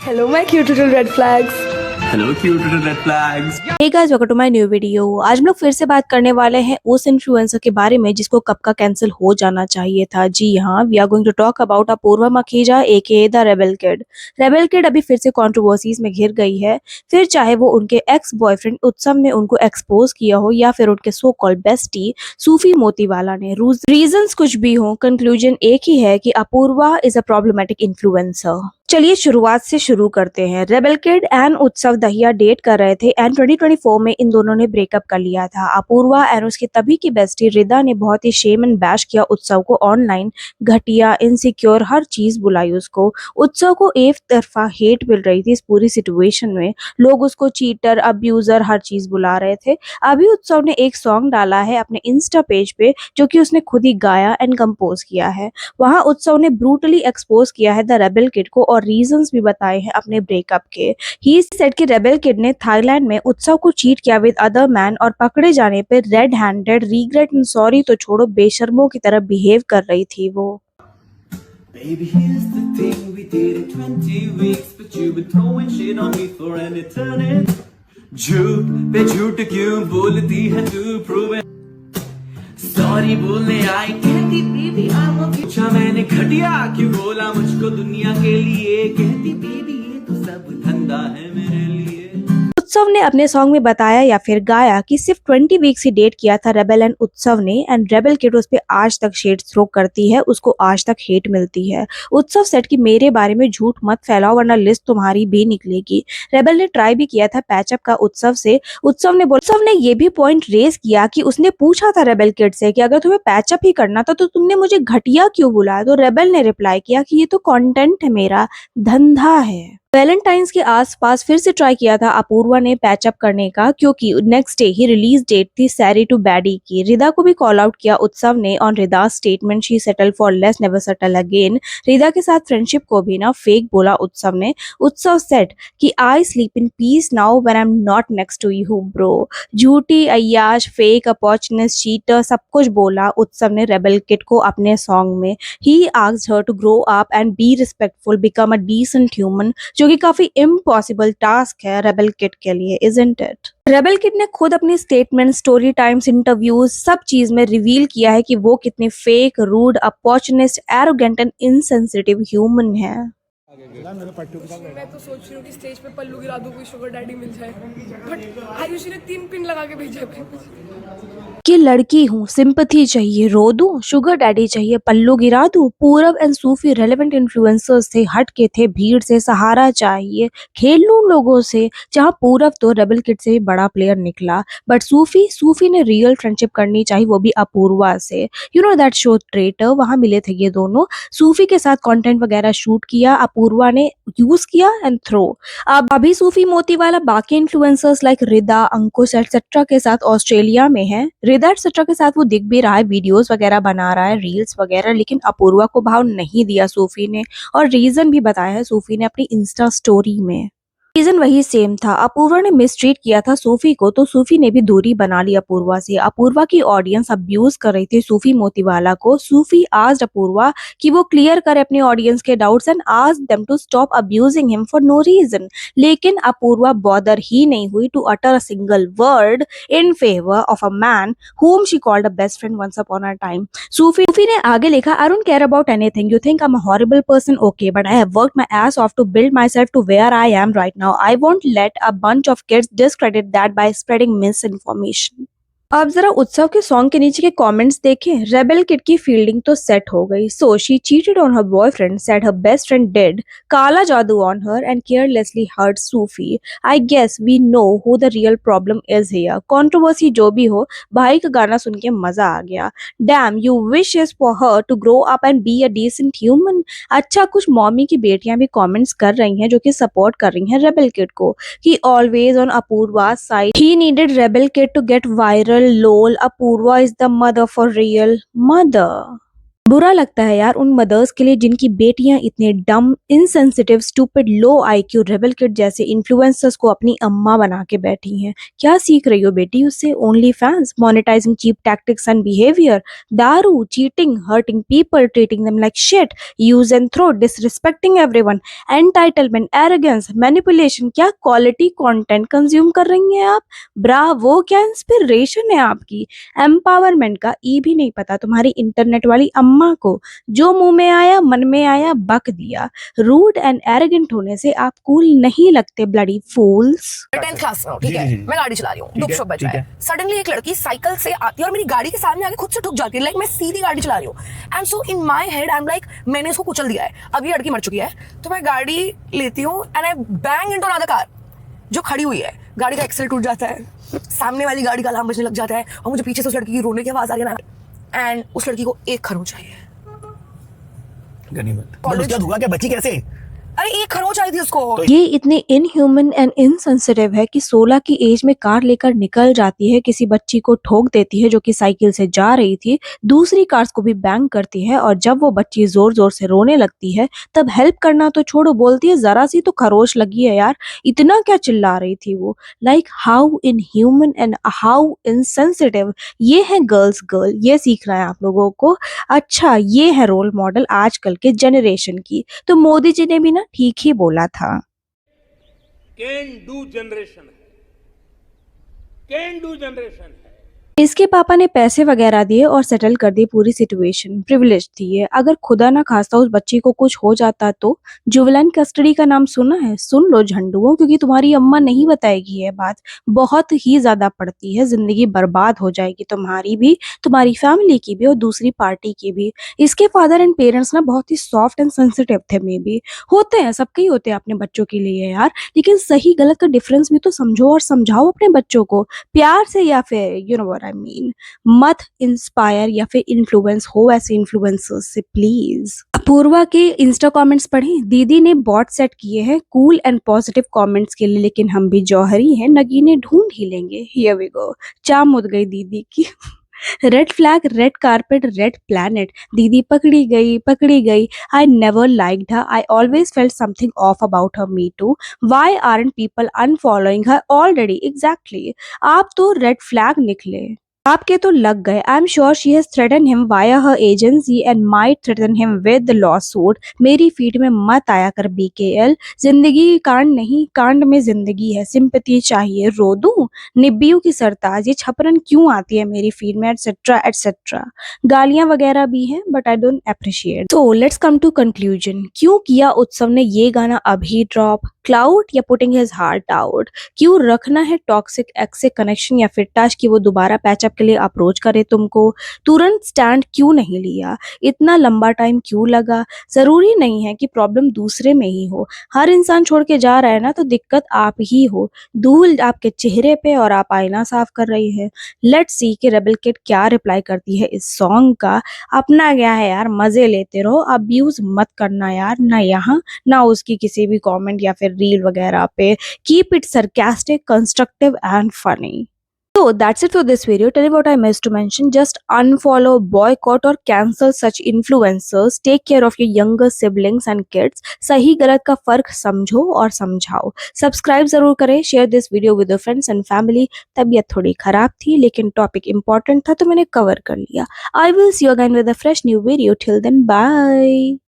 Hello, my cute little red flags. Hello, cute little red flags. Hey guys, welcome to my new video. आज हम लोग फिर से बात करने वाले हैं उस इन्फ्लुएंसर के बारे में जिसको कब का कैंसिल हो जाना चाहिए था। जी हाँ, we are going to talk about Apoorva Makhija aka the rebel kid. Rebel kid अभी फिर से कंट्रोवर्सीज में घिर गई है। फिर चाहे वो उनके एक्स बॉयफ्रेंड उत्सव ने उनको एक्सपोज किया हो या फिर उनके सो कॉल्ड बेस्टी सूफी मोतीवाला ने। रीजंस कुछ भी हो, कंक्लूजन एक ही है कि Apoorva is a problematic influencer. चलिए शुरुआत से शुरू करते हैं। रेबल किड एंड उत्सव दहिया डेट कर रहे थे एंड 2024 में इन दोनों ने ब्रेकअप कर लिया था। अपूर्वा एंड उसकी तभी की बेस्टी रिदा ने बहुत ही शेम एंड बैश किया उत्सव को ऑनलाइन। घटिया, इनसिक्योर, हर चीज बुलाई उसको। उत्सव को एक तरफा हेट मिल रही थी इस पूरी सिचुएशन में। लोग उसको चीटर, अब्यूजर, हर चीज बुला रहे थे। अभी उत्सव ने एक सॉन्ग डाला है अपने इंस्टा पेज पे जो कि उसने खुद ही गाया एंड कंपोज किया है। वहां उत्सव ने ब्रूटली एक्सपोज किया है द रेबल किड को और रीजंस भी बताए हैं अपने ब्रेकअप के। ही सेड कि रेबल किड ने थाईलैंड में उत्सव को चीट किया विद अदर मैन और पकड़े जाने पे रेड हैंडेड, रीग्रेट एंड सॉरी तो छोड़ो, बेशर्मों की तरह बिहेव कर रही थी वो। Baby, here's the thing, we did it 20 weeks, but you've been throwing shit on me for an eternity. झूठ पे झूठ क्यों बोलती है तू, prove it. Sorry बोलने आई कहती baby I love you. पूछा मैंने घटिया क्यों बोला मुझको दुनिया के लिए, कहती baby ये तो सब धंधा है मेरे लिए। उत्सव ने अपने सॉन्ग में बताया या फिर गाया कि सिर्फ 20 वीक्स ही डेट किया था रेबल एंड उत्सव ने एंड रेबल किड उस पे आज तक शेड थ्रो करती है, उसको आज तक हेट मिलती है। उत्सव सेट कि मेरे बारे में झूठ मत फैलाओ वरना लिस्ट तुम्हारी भी निकलेगी। रेबल ने ट्राई भी किया था पैचअप का उत्सव से। उत्सव ने ये भी पॉइंट रेज किया कि उसने पूछा था रेबल किड से कि अगर तुम्हें पैचअप ही करना था तो तुमने मुझे घटिया क्यों बुलाया। तो रेबल ने रिप्लाई किया कि ये तो कंटेंट है, मेरा धंधा है। वैलेंटाइंस के आसपास फिर से ट्राई किया था अपूर्वा ने पैचअप करने का क्योंकि नेक्स्ट डे ही रिलीज डेट थी सैरी टू बैडी की। रिदा को भी कॉल आउट किया उत्सव ने on Rida statement she settle for less never settle again. Rida के साथ फ्रेंडशिप को भी ना फेक बोला उत्सव ने। उत्सव सेट कि I sleep in peace now when I am not next to you bro. झूठी, अय्याश, फेक, अपॉर्चुनिस्ट, चीटर, सब कुछ बोला उत्सव ने रेबल किड को अपने सॉन्ग में। He asked her to grow up and be respectful, become a decent human, जो कि काफी इम्पॉसिबल टास्क है रेबल किड के लिए, इजंट इट? रेबल किड ने खुद अपनी स्टेटमेंट, स्टोरी टाइम्स, इंटरव्यूज, सब चीज में रिवील किया है कि वो कितनी fake, rude, opportunist, arrogant and insensitive human है। मैं तो सोच रही हूँ कि स्टेज पे पल्लू गिरा दूँ, कोई शुगर डैडी मिल जाए, बट आयुषी ने 3 पिन लगा के भेजा है। कि लड़की हूँ, सिंपैथी चाहिए, रो दूं, शुगर डैडी चाहिए, पल्लू गिरा दूं। पूरब एंड सूफी रेलेवेंट इन्फ्लुएंसर्स थे, हट के थे भीड़ से, सहारा चाहिए, खेल लूं लोगों से। जहाँ पूरब तो रेबल किड से भी बड़ा प्लेयर निकला, बट सूफी ने रियल फ्रेंडशिप करनी चाहिए, वो भी अपूर्वा से। You know that show traitor, वहां मिले थे ये दोनों। सूफी के साथ कंटेंट वगैरह शूट किया, अपूर्वा ने यूज किया एंड थ्रो। अब अभी सूफी मोतीवाला बाकी इन्फ्लुएंसर्स लाइक रिदा, अंकुश एक्सेट्रा के साथ ऑस्ट्रेलिया में है। रिदा एक्सेट्रा के साथ वो दिख भी रहा है, वीडियोस वगैरह बना रहा है, रील्स वगैरह, लेकिन अपूर्वा को भाव नहीं दिया सूफी ने और रीजन भी बताया है सूफी ने अपनी इंस्टा स्टोरी में। रीजन वही सेम था, अपूर्वा ने मिसट्रीट किया था सूफी को तो सूफी ने भी दूरी बना ली अपूर्वा से। अपूर्वा की ऑडियंस अब्यूज कर रही थी सूफी मोतीवाला को। सूफी आस्क्ड अपूर्वा कि वो क्लियर करे अपने ऑडियंस के doubts and asked them to stop abusing him for no reason. लेकिन अपूर्वा बॉदर ही नहीं हुई to utter a single word in favour of a man whom she called a best friend once upon a time. सूफी ने आगे लिखा, I don't care about anything. You think I'm a horrible person? Okay, but I have worked my ass off to build myself to where I am right now. I won't let a bunch of kids discredit that by spreading misinformation. आप जरा उत्सव के song के नीचे के comments देखें। Rebel kid की fielding तो सेट हो गई। So she cheated on her boyfriend, said her best friend did, kala jadu on her and carelessly hurt Sufi. I guess we know who the real problem is here. Controversy जो भी हो, भाई का गाना सुन के मजा आ गया। Damn, you wishes for her to grow up and be a decent human. अच्छा, कुछ मॉमी की बेटियां भी कमेंट्स कर रही हैं जो कि सपोर्ट कर रही हैं रेबल किड को। He always on Apurva side, he needed rebel kid to get viral, lol, Apurva is the mother for real. Mother. बुरा लगता है यार उन मदर्स के लिए जिनकी बेटियां इतने डम, इनसेंसिटिव, स्टूपिड, लो आईक्यू रेबल किड जैसे इन्फ्लुएंसर्स को अपनी अम्मा बना के बैठी हैं। क्या सीख रही हो बेटी उससे? Only fans, monetising cheap tactics and behaviour, दारू, cheating, hurting people, treating them like shit, use and throw, disrespecting everyone, entitlement, arrogance, manipulation. क्या क्वालिटी कंटेंट कंज्यूम कर रही हैं आप? ब्रावो, क्या इंस्पिरेशन है आपकी। एम्पावरमेंट का ई भी नहीं पता तुम्हारी इंटरनेट वाली अम्मा को। जो मुंह में आया मन में आया बक दिया। रूड एंड एरोगेंट होने से आप कूल नहीं लगते, ब्लडी फूल्स। 10th क्लास में हूँ, ठीक है, मैं गाड़ी चला रही हूँ, धूप शुभ बज रहा है, सडनली एक लड़की साइकिल से आती है और मेरी गाड़ी के सामने आके खुद से ठुक जाती है, लाइक मैं सीधी गाड़ी चला रही हूँ, and so in my head I am like मैंने इसको कुचल दिया है, अब ये लड़की मर चुकी है, तो मैं गाड़ी लेती हूँ and I bang into another car जो खड़ी हुई है। गाड़ी का एक्सेल टूट जाता है, सामने वाली गाड़ी का अलार्म बजने लग जाता है और मुझे पीछे से उस लड़की की रोने की आवाज आ रही है ना, एंड उस लड़की को एक खरोंच चाहिए। गनीमत। बट उसके बाद हुआ क्या, बची कैसे? अरे एक खरोंच आई थी उसको। ये इतने इनह्यूमन एंड इनसेंसिटिव है कि 16 की एज में कार लेकर निकल जाती है, किसी बच्ची को ठोक देती है जो कि साइकिल से जा रही थी, दूसरी कार्स को भी बैंग करती है, और जब वो बच्ची जोर जोर से रोने लगती है तब हेल्प करना तो छोड़ो, बोलती है जरा सी तो खरोच लगी है यार, इतना क्या चिल्ला रही थी वो। Like how inhuman and how insensitive. ये है गर्ल्स गर्ल, ये सीख रहा है आप लोगों को। अच्छा, ये है रोल मॉडल आजकल के जनरेशन की। तो मोदी जी ने भी ना ठीक ही बोला था। कैन डू जनरेशन है, कैन डू जनरेशन है। इसके पापा ने पैसे वगैरह दिए और सेटल कर दी पूरी सिचुएशन। प्रिविलेज थी ये। अगर खुदा ना खास्ता उस बच्ची को कुछ हो जाता तो। जुवेनाइल कस्टडी का नाम सुना है? सुन लो झंडुओं, क्योंकि तुम्हारी अम्मा नहीं बताएगी ये बात। बहुत ही ज्यादा पड़ती है, जिंदगी बर्बाद हो जाएगी तुम्हारी भी, तुम्हारी फैमिली की भी और दूसरी पार्टी की भी। इसके फादर एंड पेरेंट्स ना बहुत ही सॉफ्ट एंड सेंसिटिव थे, मे बी होते हैं, सबके ही होते हैं अपने बच्चों के लिए यार, लेकिन सही गलत का डिफरेंस भी तो समझो और समझाओ अपने बच्चों को प्यार से, या फिर you know what I mean, मत इंस्पायर या फिर इन्फ्लुएंस हो ऐसे इन्फ्लुएंसर्स से प्लीज। अपूर्वा के इंस्टा कमेंट्स पढ़े? दीदी ने बॉट सेट किए हैं कूल एंड पॉजिटिव कमेंट्स के लिए, लेकिन हम भी जौहरी हैं, नगीने ढूंढ ही लेंगे। Here we go. चाम उद गई दीदी की। Red flag, red carpet, red planet. दीदी पकड़ी गई, पकड़ी गई। I never liked her. I always felt something off about her. Me too. Why aren't people unfollowing her already? Exactly. आप तो रेड फ्लैग निकले। आपके तो लग गए। I am sure she has threaten him via her agency and might threaten him with the law suit. मेरी feed में मत आया कर BKL। जिंदगी कांड नहीं, कांड में जिंदगी है। सिंपैथी चाहिए, रो दूं? निब्बियों की सरताज, ये छपरन क्यों आती है मेरी फीड में, एटसेट्रा एटसेट्रा। गालियां वगैरह भी हैं बट आई डोंट अप्रिशिएट। तो लेट्स कम टू कंक्लूजन। क्यों किया उत्सव ने ये गाना अभी ड्रॉप? क्लाउड या पुटिंग हिज हार्ट आउट? क्यों रखना है टॉक्सिक एक्स से कनेक्शन या फिर टच कि वो दोबारा पैचअप के लिए अप्रोच करे तुमको? तुरंत स्टैंड क्यों नहीं लिया? इतना लंबा टाइम क्यों लगा? जरूरी नहीं है कि प्रॉब्लम दूसरे में ही हो। हर इंसान छोड़ के जा रहा है ना, तो दिक्कत आप ही हो। धूल आपके चेहरे पे और आप आईना साफ कर रही है। लेट्स सी कि रेबल किड क्या रिप्लाई करती है इस सॉन्ग का। अपना क्या है यार, मजे लेते रहो, अब्यूज मत करना यार, ना यहाँ ना उसकी किसी भी कमेंट या फिर रील वगैरह पे। Keep it sarcastic, constructive and funny. So that's it for this video. Tell me what I missed to mention. Just unfollow, boycott or cancel such influencers. Take care of your younger siblings and kids. सही गलत का फर्क समझो और समझाओ। Subscribe जरूर करें, share this video with your friends and family. तबीयत थोड़ी खराब थी लेकिन टॉपिक इंपॉर्टेंट था तो मैंने कवर कर लिया। I will see you again with a fresh new video. Till then, bye.